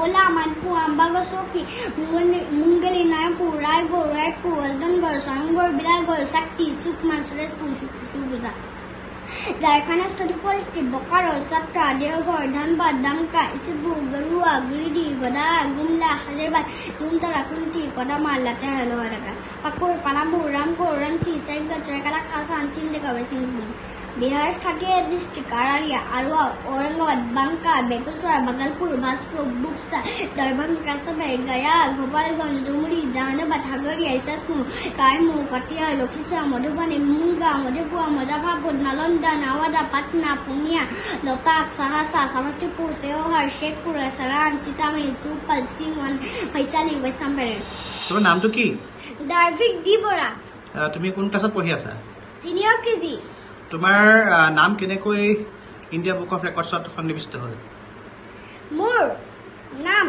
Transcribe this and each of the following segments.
bola manpu ambago soki mungali na purai gorai puazdan gor sangor bila gor sakti sukma suresh pusubuza Darkhana study for state Bokaro Sapta Deogor Dhanbad Damka Isibu Garua Gridi Goda Gumla Hazebat Junta Rakunti Kodama Lata Haloraga Pakur Panabu Ramko Ranchi Saga Trakala Khasa and Chim de Gavasing Bihar State District Araria Arua Aurangabad Banka Bekuswar Bagalpur Baspur Buksa Darbanka Sabe Gaya Gopalganj Dumuri Jahanabad Hagaria Isasmu Kaimu Katia Lokiswa Madhubani Munga Madhupur Madhapur Nalonda Nawada Patna Punya Lotak Sahasa Samastipur Seohar Sheikhpur Saran Chitami Supal Simon Paisali Western Parent তোমার নাম তো কি Darvik Dibora তুমি কোন ক্লাসত পঢ়ি আছা Senior KG তোমাৰ নাম কেনেকৈ ইন্ডিয়া বুক অফ ৰেকৰ্ডছত সন্নিবিষ্ট হ'ল মোৰ নাম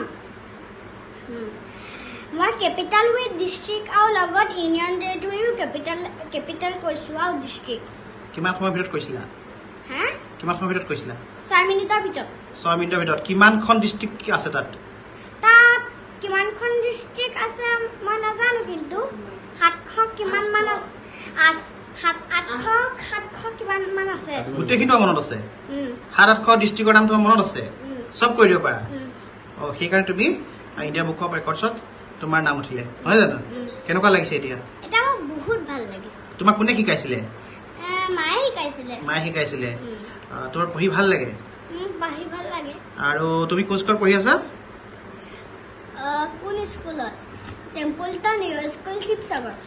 মই ক্যাপিটাল উইথ ডিস্ট্ৰিক্ট আৰু লগত ইউনিয়ন টেৰিটৰি ক্যাপিটাল কৈছো আৰু ডিস্ট্ৰিক্ট কিমান সময় ভিতৰত কৈছিলা হা কিমান সময় ভিতৰত কৈছিলা 6 মিনিটৰ ভিতৰত 6 মিনিটৰ ভিতৰত কিমানখন ডিস্ট্ৰিক্ট আছে তাত কিমানখন ডিস্ট্রিক্ট আছে মই নাজানো কিন্তু 700 কিমান মান আছে 700 কিমান মান আছে গোটেইখিনি মনত আছে 700 ডিস্ট্ৰিক্টৰ নাম তোমাৰ মনত আছে সব কৈ দিব পাৰা ও সেইকাৰণে তুমি ইন্ডিয়া বুক অফ ৰেকৰ্ডছত তোমাৰ নাম উঠিলে হয় জানো কেনেকুৱা লাগিছে এতিয়া এটা বহুত ভাল লাগিছে তোমাক কোনে শিকাইছিলে মায়ে শিকাইছিলে তোমাৰ পঢ়ি ভাল লাগে পঢ়ি ভাল লাগে আৰু তুমি কোন স্কুলত পঢ়ি আছা কোন স্কুলত টেম্পলটন স্কুল শিৱসাগৰ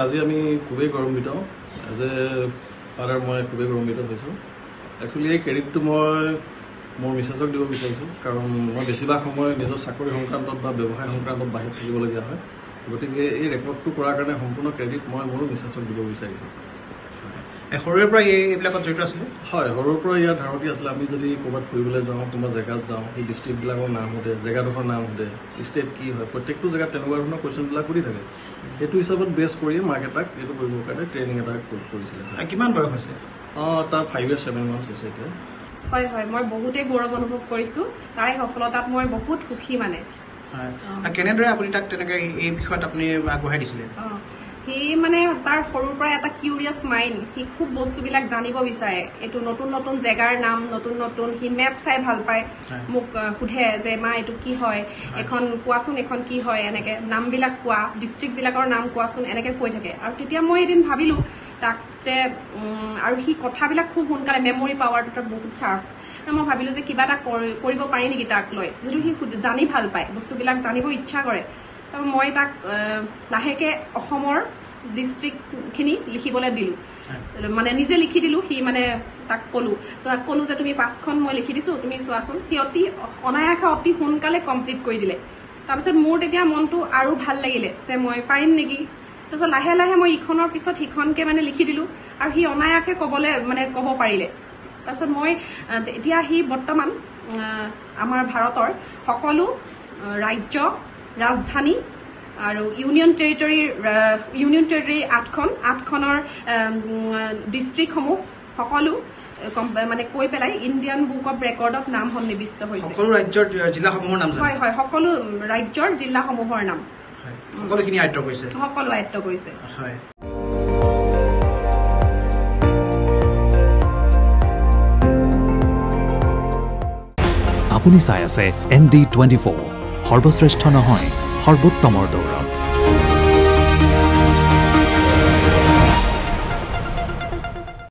আজি আমি খুবেই গৌৰৱান্বিত যে ফাদাৰ মই খুবেই গৌৰৱান্বিত হৈছোঁ একচুৱেলি এই ক্ৰেডিটটো মই মোৰ মিছেছক দিব বিচাৰিছোঁ কাৰণ মই বেছিভাগ সময় নিজৰ চাকৰি সংক্ৰান্তত বা ব্যৱসায় সংক্ৰান্তত বাহিৰত থাকিবলগীয়া হয় গতিকে এই ৰেকৰ্ডটো কৰাৰ কাৰণে সম্পূৰ্ণ ক্ৰেডিট মই মোৰ মিছেছক দিব বিচাৰিছোঁ সৰুৰে পৰা এইবিলাকত জড়িত আছিলে হয় সৰুৰ পৰা ইয়াৰ ধাৰণা আছিলে আমি যদি ক'ৰবাত ফুৰিবলৈ যাওঁ কোনোবা জেগাত যাওঁ সেই ডিষ্ট্ৰিক্টবিলাকৰ নাম সোধে জেগাডোখৰ নাম সোধে ষ্টেট কি হয় প্ৰত্যেকটো জেগাত তেনেকুৱা ধৰণৰ কুৱেশ্যনবিলাক সুধি থাকে সেইটো হিচাপত বেছ কৰি মাক এটাক এইটো কৰিবৰ কাৰণে ট্ৰেইনিং এটা কৰিছিলে কিমান বয়স হৈছে তাৰ 5 years 7 months হৈছে এতিয়া হয় হয় মই বহুতেই গৌৰৱ অনুভৱ কৰিছোঁ তাই সফলতাত মই বহুত সুখী মানে কেনেদৰে আপুনি তাক তেনেকৈ এই বিষয়ত আপুনি আগবঢ়াই দিছিলে সি মানে তাৰ সৰুৰ পৰা এটা কিউৰিয়াছ মাইণ্ড সি খুব বস্তুবিলাক জানিব বিচাৰে এইটো নতুন নতুন জেগাৰ নাম নতুন নতুন সি মেপ চাই ভাল পায় মোক সুধে যে মা এইটো কি হয় এখন কোৱাচোন এখন কি হয় এনেকৈ নামবিলাক কোৱা ডিষ্ট্ৰিক্টবিলাকৰ নাম কোৱাচোন এনেকৈ কৈ থাকে আৰু তেতিয়া মই এদিন ভাবিলোঁ তাক যে আৰু সি কথাবিলাক খুব সোনকালে মেমৰি পাৱাৰটো তাৰ বহুত চাৰ্প মই ভাবিলোঁ যে কিবা এটা কৰিব পাৰি নেকি তাক লৈ যিটো সি জানি ভাল পায় বস্তুবিলাক জানিব ইচ্ছা কৰে তাৰপৰা মই তাক লাহেকৈ অসমৰ ডিষ্ট্ৰিক্টখিনি লিখিবলৈ দিলোঁ মানে নিজে লিখি দিলোঁ সি মানে তাক ক'লোঁ যে তুমি 5খন মই লিখি দিছোঁ তুমি চোৱাচোন সি অতি অনায়াসে অতি সোনকালে কমপ্লিট কৰি দিলে তাৰপিছত মোৰ তেতিয়া মনটো আৰু ভাল লাগিলে যে মই পাৰিম নেকি তাৰপিছত লাহে লাহে মই ইখনৰ পিছত সিখনকৈ মানে লিখি দিলোঁ আৰু সি অনায়াসে ক'ব পাৰিলে তাৰপিছত মই এতিয়া সি বৰ্তমান আমাৰ ভাৰতৰ সকলো ৰাজ্য ৰাজধানী আৰু ইউনিয়ন টেৰিটৰি 8খনৰ ডিষ্ট্ৰিক্টসমূহ সকলো মানে কৈ পেলাই ইণ্ডিয়ান বুক অফ ৰেকৰ্ডত নাম সন্নিবিষ্ট হৈছে সকলো ৰাজ্যৰ জিলাসমূহৰ নাম হয় হয় সকলো ৰাজ্যৰ জিলাসমূহৰ নাম সকলোখিনি আয়ত্ত কৰিছে সকলো আয়ত্ত কৰিছে হয় আপুনি চাই আছে ND24 সৰ্বশ্ৰেষ্ঠ নহয় সৰ্বোত্তমৰ দৌৰা